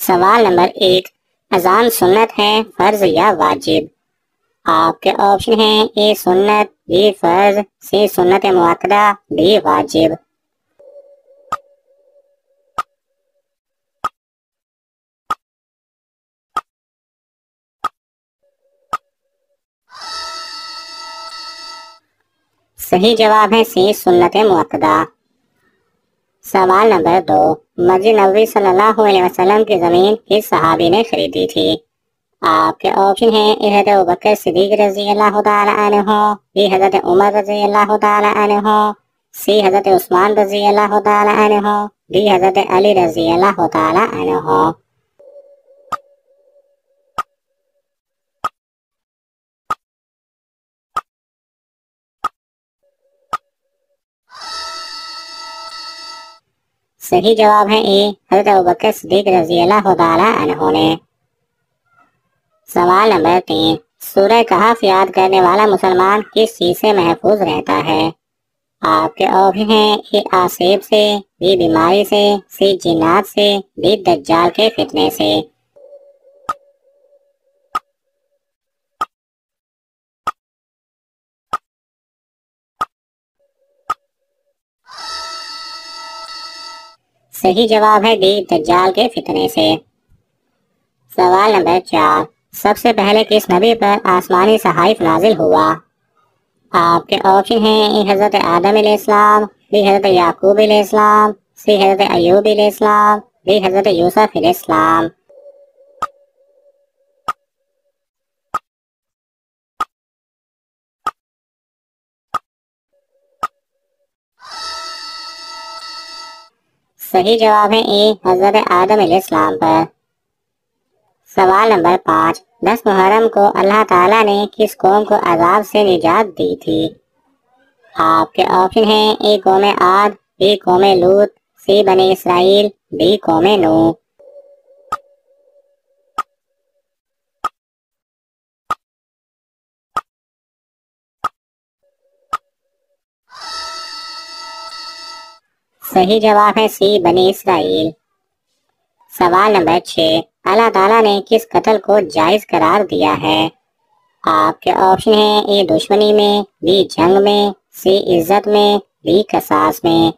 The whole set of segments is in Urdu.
سوال نمبر 1، اذان سنت ہے، فرض یا واجب؟ آپ کے آپشن ہیں اے سنت، بی فرض، سی سنت مؤکدہ، ڈی واجب۔ صحیح جواب ہے سی سنت مؤکدہ۔ سوال نمبر 2، مسجد نبوی صلی اللہ علیہ وسلم کی زمین کس صحابی نے خریدی تھی؟ آپ کے آپشن ہیں اے حضرت ابوبکر صدیق رضی اللہ تعالی عنہ، بی حضرت عمر رضی اللہ تعالی عنہ، سی حضرت عثمان رضی اللہ تعالی عنہ، ڈی حضرت علی رضی اللہ تعالی عنہ۔ صحیح جواب ہے اے حضرت ابوبکر صدیق رضی اللہ تعالی عنہ نے۔ سوال نمبر 3، سورہ کہف یاد کرنے والا مسلمان کس چیز سے محفوظ رہتا ہے؟ آپ کے آپشن ہیں اے آسیب سے، بی بیماری سے، سی جنات سے، ڈی دجال کے فتنے سے۔ صحیح جواب ہے ڈی دجال کے فتنے سے۔ سوال نمبر 4، سب سے پہلے کس نبی پر آسمانی صحائف نازل ہوا؟ آپ کے آپشن ہیں اے حضرت آدم علیہ السلام، بی حضرت یعقوب علیہ السلام، سی حضرت ایوب علیہ السلام، ڈی حضرت یوسف علیہ السلام۔ صحیح جواب ہے اے حضرت آدم علیہ السلام پر۔ سوال نمبر 5، 10 محرم کو اللہ تعالیٰ نے کس قوم کو عذاب سے نجات دی تھی؟ آپ کے آپشن ہیں اے قوم عاد، بی قوم لوط، سی بنی اسرائیل، ڈی قوم نوح۔ صحیح جواب ہے سی بنی اسرائیل۔ سوال نمبر 6، اللہ تعالیٰ نے کس قتل کو جائز قرار دیا ہے؟ آپ کے آپشن ہیں اے دشمنی میں، بی جنگ میں، سی عزت میں، ڈی قصاص میں۔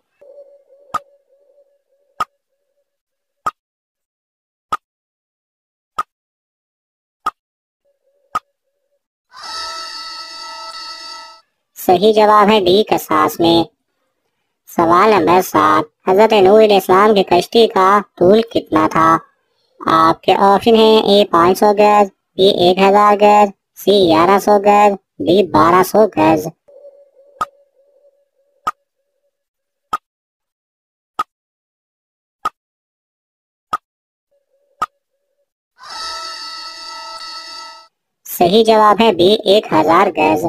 صحیح جواب ہے ڈی قصاص میں۔ سوال نمبر 7، حضرت نوح علیہ السلام کی کشتی کا طول کتنا تھا؟ آپ کے آپشن ہیں اے 500 گز، بی 1000 گز، سی 1100 گز، ڈی 1200 گز۔ صحیح جواب ہے بی 1000 گز۔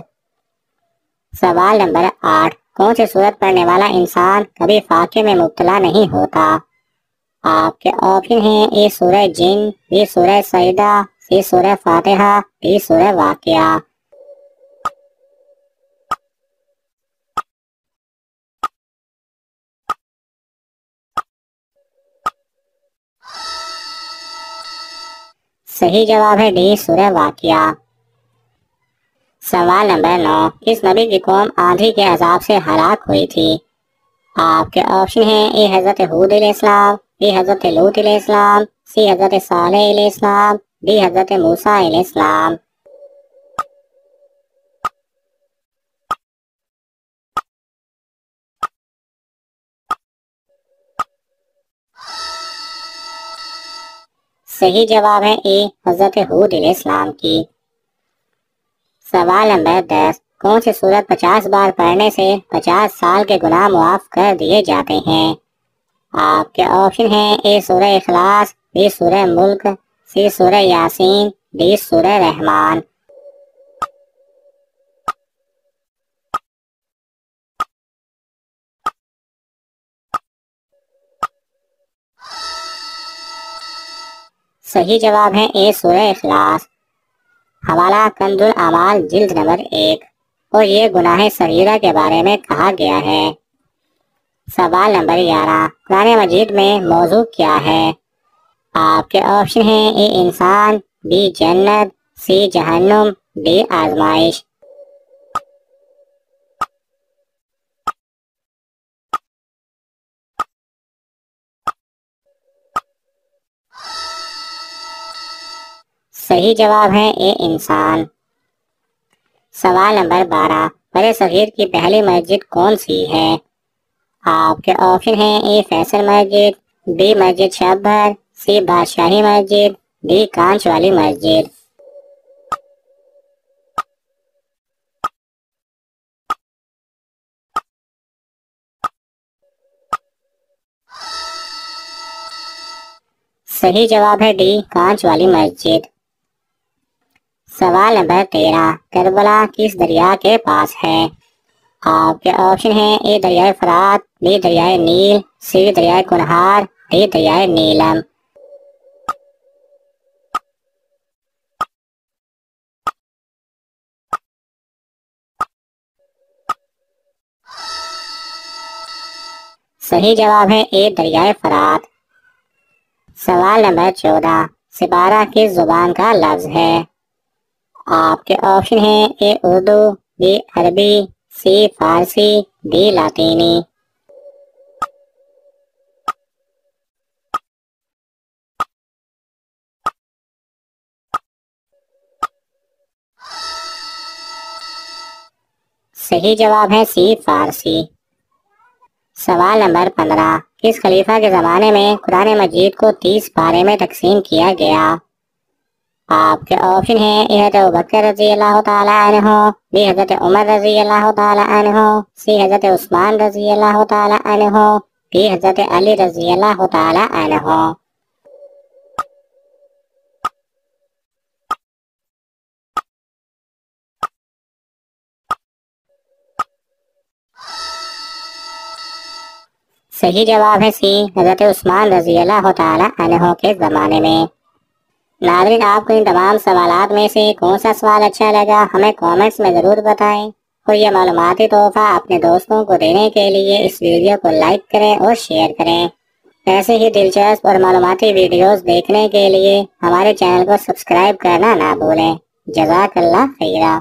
سوال نمبر 8، کون سی سورت پڑھنے والا انسان کبھی فاقے میں مبتلا نہیں ہوتا؟ آپ کے آپشن ہیں اے سورہ جن، بی سورہ سجدہ، سی سورہ فاتحہ، ڈی سورہ واقعہ۔ صحیح جواب ہے ڈی سورہ واقعہ۔ سوال نمبر 9، کس نبی کی قوم آندھی کے عذاب سے ہلاک ہوئی تھی؟ آپ کے آپشن ہیں اے حضرت ہود علیہ السلام، بی حضرت لوط علیہ السلام، سی حضرت صالح علیہ السلام، ڈی حضرت موسیٰ علیہ السلام۔ صحیح جواب ہے اے حضرت ہود علیہ السلام کی۔ سوال نمبر 10، کون سی سورت 50 بار پڑھنے سے 50 سال کے گناہ معاف کر دیے جاتے ہیں؟ آپ کے آپشن ہیں اے سورہ اخلاص، بی سورہ ملک، سی سورہ یاسین، ڈی سورہ رحمان۔ صحیح جواب ہے اے سورہ اخلاص۔ حوالہ کنز الاعمال جلد نمبر 1، اور یہ گناہ صغیرہ کے بارے میں کہا گیا ہے۔ سوال نمبر 11، قرآن مجید میں موضوع کیا ہے؟ آپ کے آپشن ہیں اے انسان، بی جنت، سی جہنم، ڈی آزمائش۔ صحیح جواب ہے اے انسان۔ سوال نمبر 12، بر صغیر کی پہلی مسجد کون سی ہے؟ آپ کے آپشن ہیں اے فیصل مسجد، بی مسجد شبر، سی بادشاہی مسجد، ڈی کانچ والی مسجد۔ صحیح جواب ہے ڈی کانچ والی مسجد۔ سوال نمبر 13، کربلا کس دریا کے پاس ہے؟ آپ کے آپشن ہیں اے دریائے فرات، بی دریائے نیل، سی دریائے کنہار، ڈی دریائے نیلم۔ صحیح جواب ہے اے دریائے فرات۔ سوال نمبر 14، سپارہ کس زبان کا لفظ ہے؟ آپ کے آپشن ہیں اے اردو، بی عربی، سی فارسی، ڈی لاطینی۔ صحیح جواب ہے سی فارسی۔ سوال نمبر 15، کس خلیفہ کے زمانے میں قرآن مجید کو 30 پارے میں تقسیم کیا گیا؟ آپ کے آپشن ہیں اے حضرت ابوبکر رضی اللہ تعالیٰ عنہ، بی حضرت عمر رضی اللہ تعالیٰ عنہ، سی حضرت عثمان رضی اللہ تعالیٰ عنہ، ڈی حضرت علی رضی اللہ تعالیٰ عنہ۔ صحیح جواب ہے سی حضرت عثمان رضی اللہ تعالیٰ عنہ کے زمانے میں۔ ناظرین، آپ کو ان تمام سوالات میں سے کون سا سوال اچھا لگا ہمیں کامنٹس میں ضرور بتائیں، اور یہ معلوماتی تحفہ اپنے دوستوں کو دینے کے لیے اس ویڈیو کو لائک کریں اور شیئر کریں۔ ایسے ہی دلچسپ اور معلوماتی ویڈیوز دیکھنے کے لیے ہمارے چینل کو سبسکرائب کرنا نہ بھولیں۔ جزاک اللہ خیرہ۔